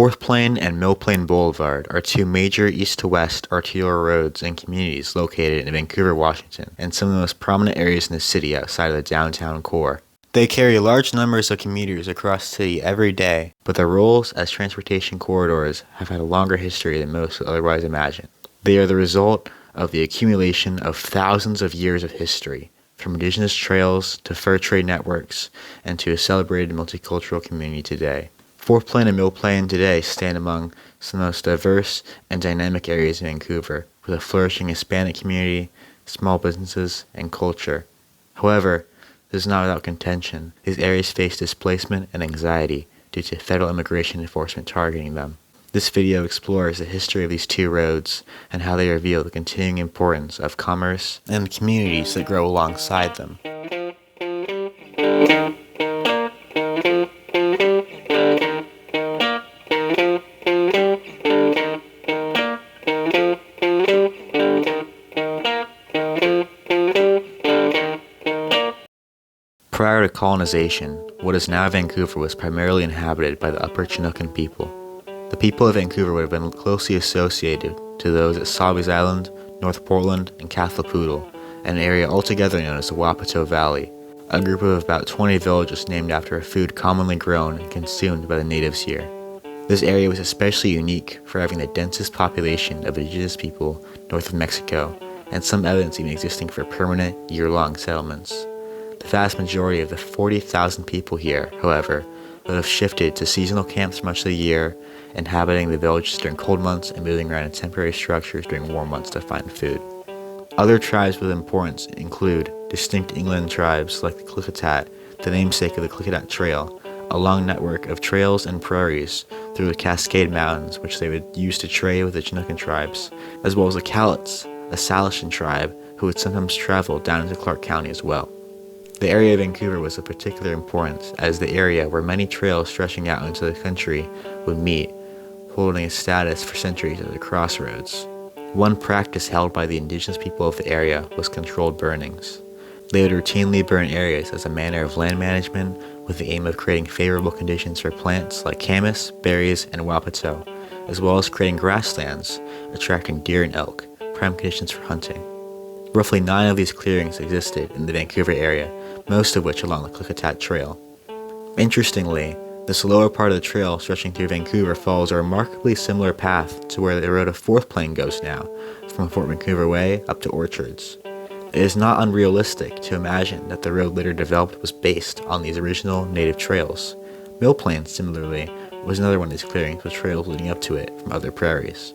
Fourth Plain and Mill Plain Boulevard are two major east-to-west arterial roads and communities located in Vancouver, Washington, and some of the most prominent areas in the city outside of the downtown core. They carry large numbers of commuters across the city every day, but their roles as transportation corridors have had a longer history than most would otherwise imagine. They are the result of the accumulation of thousands of years of history, from indigenous trails to fur trade networks, and to a celebrated multicultural community today. Fourth Plain and Mill Plain today stand among some of the most diverse and dynamic areas in Vancouver, with a flourishing Hispanic community, small businesses, and culture. However, this is not without contention. These areas face displacement and anxiety due to federal immigration enforcement targeting them. This video explores the history of these two roads and how they reveal the continuing importance of commerce and the communities that grow alongside them. Prior to colonization, what is now Vancouver was primarily inhabited by the Upper Chinookan people. The people of Vancouver would have been closely associated to those at Sawby's Island, North Portland, and Kathleen, an area altogether known as the Wapato Valley, a group of about 20 villages named after a food commonly grown and consumed by the natives here. This area was especially unique for having the densest population of indigenous people north of Mexico, and some evidence even existing for permanent, year-long settlements. The vast majority of the 40,000 people here, however, would have shifted to seasonal camps much of the year, inhabiting the villages during cold months and moving around in temporary structures during warm months to find food. Other tribes with importance include distinct inland tribes like the Klickitat, the namesake of the Klickitat Trail, a long network of trails and prairies through the Cascade Mountains, which they would use to trade with the Chinookan tribes, as well as the Cowlitz, a Salishan tribe who would sometimes travel down into Clark County as well. The area of Vancouver was of particular importance as the area where many trails stretching out into the country would meet, holding a status for centuries as a crossroads. One practice held by the indigenous people of the area was controlled burnings. They would routinely burn areas as a manner of land management with the aim of creating favorable conditions for plants like camas, berries, and wapato, as well as creating grasslands, attracting deer and elk, prime conditions for hunting. Roughly 9 of these clearings existed in the Vancouver area, most of which along the Klickitat Trail. Interestingly, this lower part of the trail stretching through Vancouver follows a remarkably similar path to where the road of Fourth Plain goes now, from Fort Vancouver Way up to Orchards. It is not unrealistic to imagine that the road later developed was based on these original native trails. Mill Plain, similarly, was another one of these clearings with trails leading up to it from other prairies.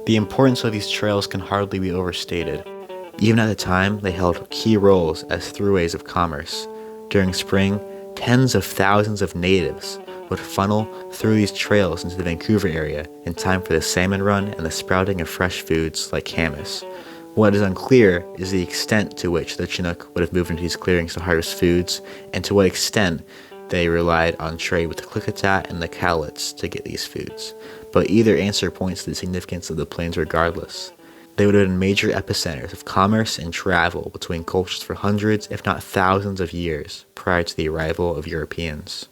The importance of these trails can hardly be overstated. Even at the time, they held key roles as throughways of commerce. During spring, tens of thousands of natives would funnel through these trails into the Vancouver area in time for the salmon run and the sprouting of fresh foods like camas. What is unclear is the extent to which the Chinook would have moved into these clearings to harvest foods, and to what extent they relied on trade with the Klickitat and the Cowlitz to get these foods. But either answer points to the significance of the plains regardless. They would have been major epicenters of commerce and travel between cultures for hundreds, if not thousands of years prior to the arrival of Europeans.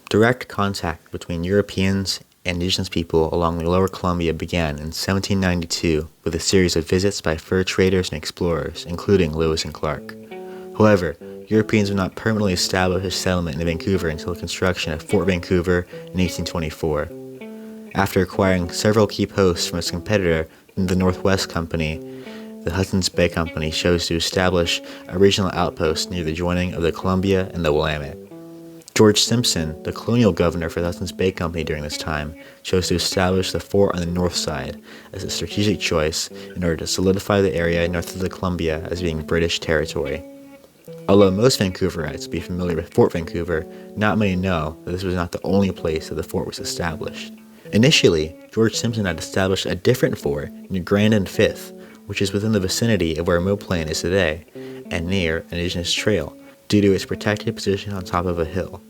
Direct contact between Europeans and indigenous people along the Lower Columbia began in 1792 with a series of visits by fur traders and explorers, including Lewis and Clark. However, Europeans would not permanently establish a settlement in Vancouver until the construction of Fort Vancouver in 1824. After acquiring several key posts from its competitor, the Northwest Company, the Hudson's Bay Company chose to establish a regional outpost near the joining of the Columbia and the Willamette. George Simpson, the colonial governor for the Hudson's Bay Company during this time, chose to establish the fort on the north side as a strategic choice in order to solidify the area north of the Columbia as being British territory. Although most Vancouverites would be familiar with Fort Vancouver, not many know that this was not the only place that the fort was established. Initially, George Simpson had established a different fort near Grand and Fifth, which is within the vicinity of where Mill Plain is today, and near an indigenous trail, due to its protected position on top of a hill.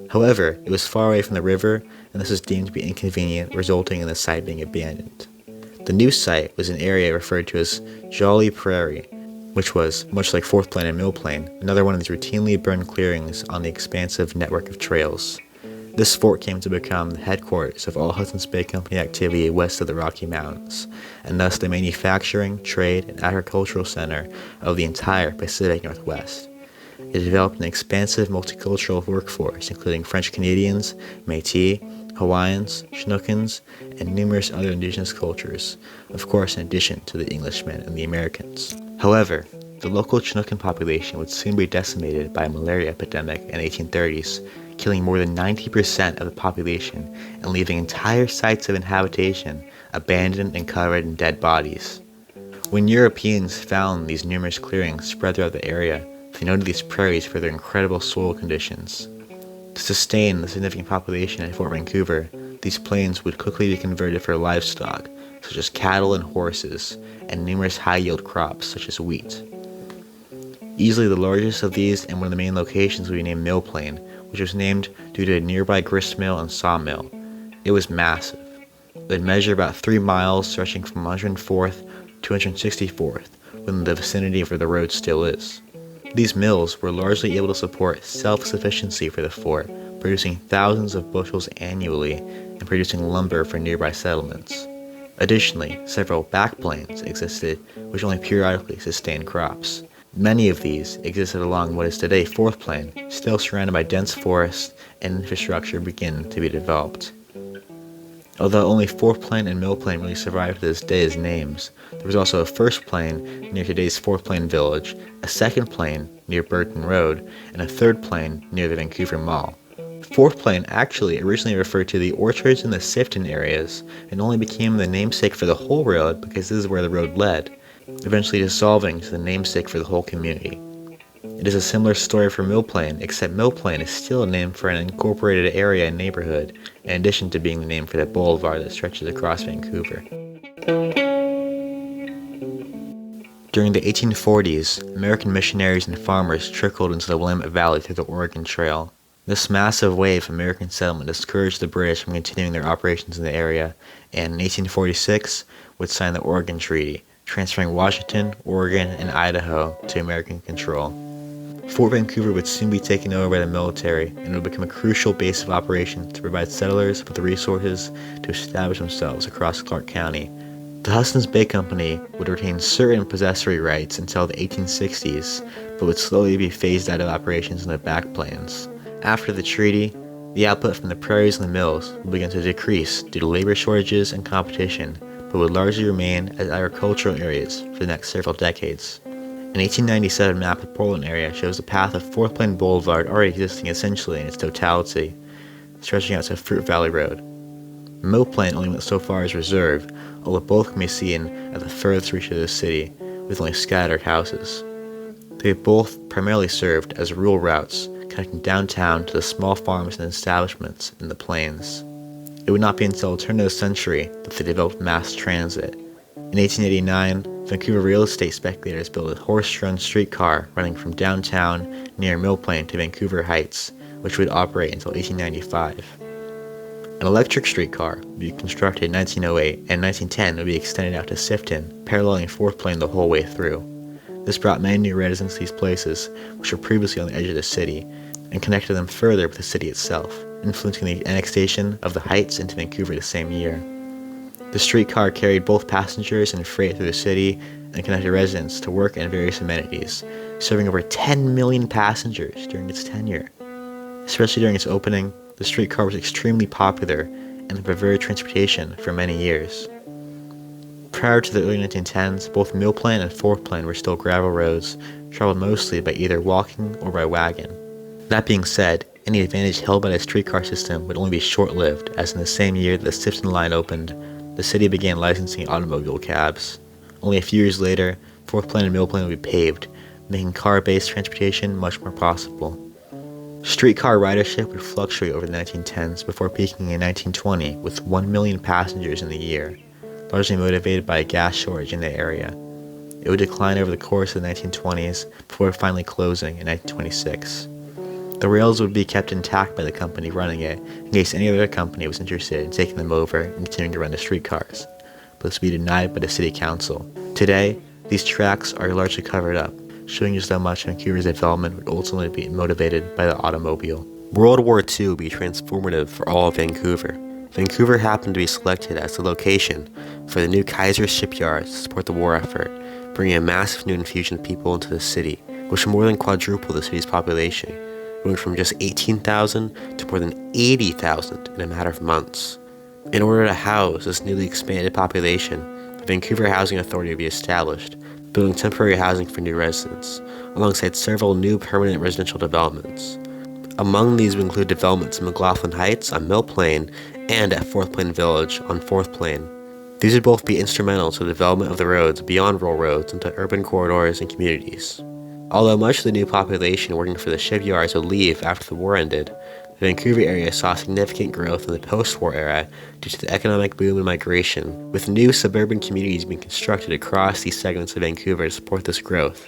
However, it was far away from the river, and this was deemed to be inconvenient, resulting in the site being abandoned. The new site was an area referred to as Jolly Prairie, which was, much like Fourth Plain and Mill Plain, another one of these routinely burned clearings on the expansive network of trails. This fort came to become the headquarters of all Hudson's Bay Company activity west of the Rocky Mountains, and thus the manufacturing, trade, and agricultural center of the entire Pacific Northwest. It developed an expansive multicultural workforce, including French Canadians, Métis, Hawaiians, Chinookans, and numerous other indigenous cultures, of course in addition to the Englishmen and the Americans. However, the local Chinookan population would soon be decimated by a malaria epidemic in the 1830s, killing more than 90% of the population and leaving entire sites of inhabitation abandoned and covered in dead bodies. When Europeans found these numerous clearings spread throughout the area, they noted these prairies for their incredible soil conditions. To sustain the significant population at Fort Vancouver, these plains would quickly be converted for livestock, such as cattle and horses, and numerous high-yield crops, such as wheat. Easily the largest of these and one of the main locations would be named Mill Plain, which was named due to a nearby grist mill and sawmill. It was massive. It would measure about 3 miles, stretching from 104th to 164th, within the vicinity of where the road still is. These mills were largely able to support self-sufficiency for the fort, producing thousands of bushels annually and producing lumber for nearby settlements. Additionally, several backplanes existed which only periodically sustained crops. Many of these existed along what is today 4th Plain, still surrounded by dense forests and infrastructure beginning to be developed. Although only 4th Plain and Mill Plain really survived to this day as names, there was also a 1st Plain near today's 4th Plain Village, a 2nd Plain near Burton Road, and a 3rd Plain near the Vancouver Mall. 4th Plain actually originally referred to the orchards in the Sifton areas and only became the namesake for the whole road because this is where the road led, eventually dissolving to the namesake for the whole community. It is a similar story for Mill Plain, except Mill Plain is still a name for an incorporated area and neighborhood, in addition to being the name for the boulevard that stretches across Vancouver. During the 1840s, American missionaries and farmers trickled into the Willamette Valley through the Oregon Trail. This massive wave of American settlement discouraged the British from continuing their operations in the area, and in 1846 would sign the Oregon Treaty, transferring Washington, Oregon, and Idaho to American control. Fort Vancouver would soon be taken over by the military and would become a crucial base of operations to provide settlers with the resources to establish themselves across Clark County. The Hudson's Bay Company would retain certain possessory rights until the 1860s, but would slowly be phased out of operations in the back plains. After the treaty, the output from the prairies and the mills would begin to decrease due to labor shortages and competition, but would largely remain as agricultural areas for the next several decades. An 1897 map of the Portland area shows the path of 4th Plain Boulevard already existing essentially in its totality, stretching out to Fruit Valley Road. Mill Plain only went so far as Reserve, although both can be seen at the furthest reach of the city, with only scattered houses. They both primarily served as rural routes, connecting downtown to the small farms and establishments in the plains. It would not be until the turn of the century that they developed mass transit. In 1889, Vancouver real estate speculators built a horse-drawn streetcar running from downtown near Mill Plain to Vancouver Heights, which would operate until 1895. An electric streetcar would be constructed in 1908, and in 1910 would be extended out to Sifton, paralleling 4th Plain the whole way through. This brought many new residents to these places, which were previously on the edge of the city, and connected them further with the city itself, influencing the annexation of the Heights into Vancouver the same year. The streetcar carried both passengers and freight through the city and connected residents to work and various amenities, serving over 10 million passengers during its tenure. Especially during its opening, the streetcar was extremely popular and the preferred transportation for many years. Prior to the early 1910s, both Mill Plain and 4th Plain were still gravel roads, traveled mostly by either walking or by wagon. That being said, any advantage held by the streetcar system would only be short-lived, as in the same year that the Sifton line opened, the city began licensing automobile cabs. Only a few years later, 4th Plain and Mill Plain would be paved, making car-based transportation much more possible. Streetcar ridership would fluctuate over the 1910s before peaking in 1920 with 1 million passengers in the year, largely motivated by a gas shortage in the area. It would decline over the course of the 1920s before finally closing in 1926. The rails would be kept intact by the company running it in case any other company was interested in taking them over and continuing to run the streetcars, but this would be denied by the city council. Today, these tracks are largely covered up, showing just how much Vancouver's development would ultimately be motivated by the automobile. World War II would be transformative for all of Vancouver. Vancouver happened to be selected as the location for the new Kaiser shipyard to support the war effort, bringing a massive new infusion of people into the city, which more than quadrupled the city's population, going from just 18,000 to more than 80,000 in a matter of months. In order to house this newly expanded population, the Vancouver Housing Authority would be established, building temporary housing for new residents, alongside several new permanent residential developments. Among these would include developments in McLaughlin Heights on Mill Plain and at Fourth Plain Village on Fourth Plain. These would both be instrumental to the development of the roads beyond rural roads into urban corridors and communities. Although much of the new population working for the shipyards would leave after the war ended, the Vancouver area saw significant growth in the post-war era due to the economic boom and migration, with new suburban communities being constructed across these segments of Vancouver to support this growth.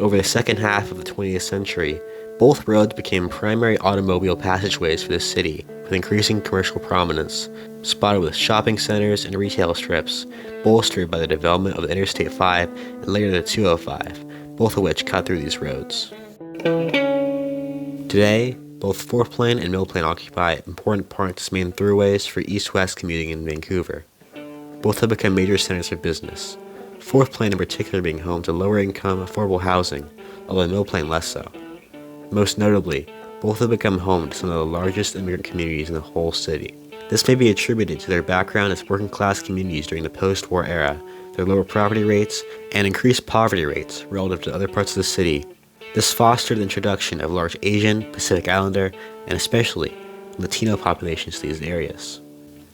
Over the second half of the 20th century, both roads became primary automobile passageways for the city, with increasing commercial prominence, spotted with shopping centers and retail strips, bolstered by the development of the Interstate 5 and later the 205, both of which cut through these roads. Today, both Fourth Plain and Mill Plain occupy important parts as main throughways for east-west commuting in Vancouver. Both have become major centers for business, Fourth Plain in particular being home to lower-income, affordable housing, although Mill Plain less so. Most notably, both have become home to some of the largest immigrant communities in the whole city. This may be attributed to their background as working-class communities during the post-war era, their lower property rates, and increased poverty rates relative to other parts of the city. This fostered the introduction of large Asian, Pacific Islander, and especially Latino populations to these areas.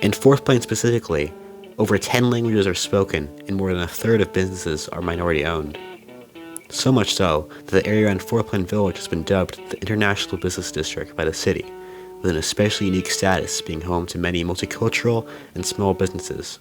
In Fourth Plain specifically, over 10 languages are spoken, and more than a third of businesses are minority-owned. So much so that the area around Fourth Plain Village has been dubbed the International Business District by the city, with an especially unique status being home to many multicultural and small businesses.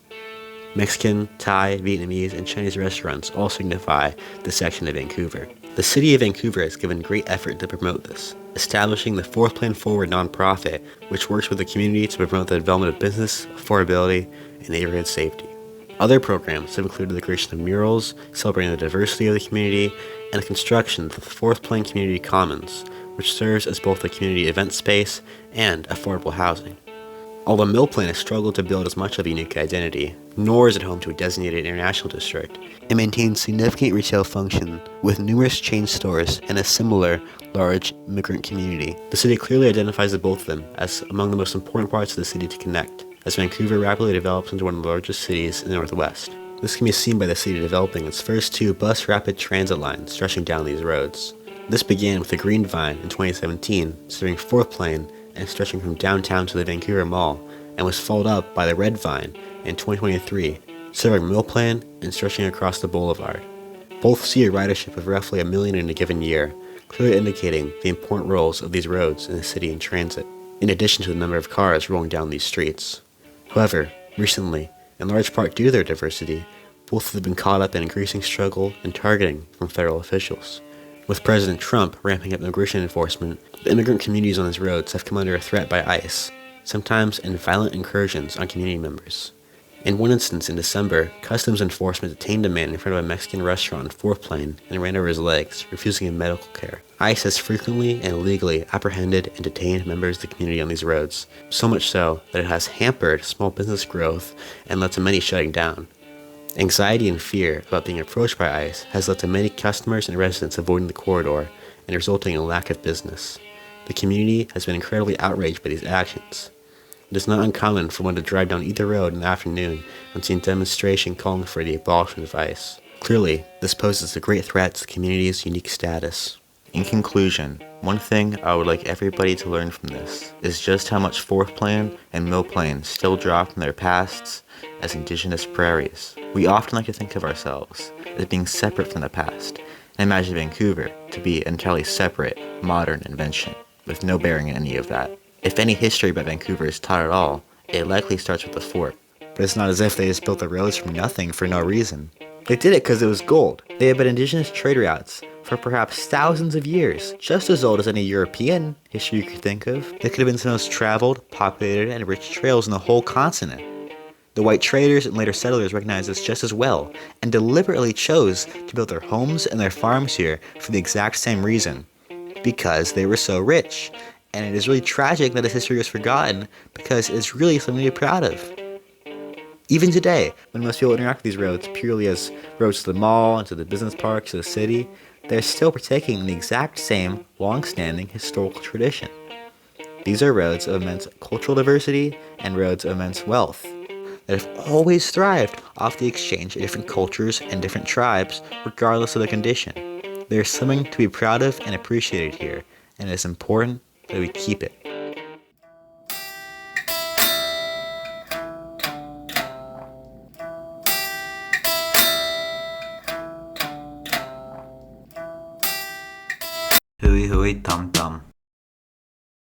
Mexican, Thai, Vietnamese, and Chinese restaurants all signify this section of Vancouver. The City of Vancouver has given great effort to promote this, establishing the Fourth Plain Forward nonprofit, which works with the community to promote the development of business, affordability, and neighborhood safety. Other programs have included the creation of murals celebrating the diversity of the community and the construction of the Fourth Plain Community Commons, which serves as both a community event space and affordable housing. Although Mill Plain has struggled to build as much of a unique identity, nor is it home to a designated international district, it maintains significant retail function with numerous chain stores and a similar large immigrant community. The city clearly identifies the both of them as among the most important parts of the city to connect, as Vancouver rapidly develops into one of the largest cities in the Northwest. This can be seen by the city developing its first two bus rapid transit lines stretching down these roads. This began with the Green Vine in 2017, serving Fourth Plain and stretching from downtown to the Vancouver Mall, and was followed up by the Red Vine in 2023, serving Mill Plain and stretching across the boulevard. Both see a ridership of roughly 1 million in a given year, clearly indicating the important roles of these roads in the city and transit, in addition to the number of cars rolling down these streets. However, recently, in large part due to their diversity, both have been caught up in increasing struggle and targeting from federal officials. With President Trump ramping up immigration enforcement, the immigrant communities on these roads have come under a threat by ICE, sometimes in violent incursions on community members. In one instance in December, Customs Enforcement detained a man in front of a Mexican restaurant in Fourth Plain and ran over his legs, refusing him medical care. ICE has frequently and illegally apprehended and detained members of the community on these roads, so much so that it has hampered small business growth and led to many shutting down. Anxiety and fear about being approached by ICE has led to many customers and residents avoiding the corridor and resulting in a lack of business. The community has been incredibly outraged by these actions. It is not uncommon for one to drive down either road in the afternoon and see a demonstration calling for the abolishment of ICE. Clearly, this poses a great threat to the community's unique status. In conclusion, one thing I would like everybody to learn from this is just how much Fourth Plain and Mill Plain still draw from their pasts as indigenous prairies. We often like to think of ourselves as being separate from the past, and imagine Vancouver to be an entirely separate, modern invention, with no bearing in any of that. If any history about Vancouver is taught at all, it likely starts with the fort. But it's not as if they just built the roads from nothing for no reason. They did it because it was gold. They have been indigenous trade routes for perhaps thousands of years, just as old as any European history you could think of. They could have been some of the most traveled, populated, and rich trails in the whole continent. The white traders and later settlers recognized this just as well, and deliberately chose to build their homes and their farms here for the exact same reason. Because they were so rich. and it is really tragic that this history was forgotten because it's really something to be proud of. Even today, when most people interact with these roads purely as roads to the mall and to the business parks of the city, they're still partaking in the exact same long-standing historical tradition. These are roads of immense cultural diversity and roads of immense wealth that have always thrived off the exchange of different cultures and different tribes, regardless of the condition. There's something to be proud of and appreciated here, and it's important that we keep it. Hui hui tum tum.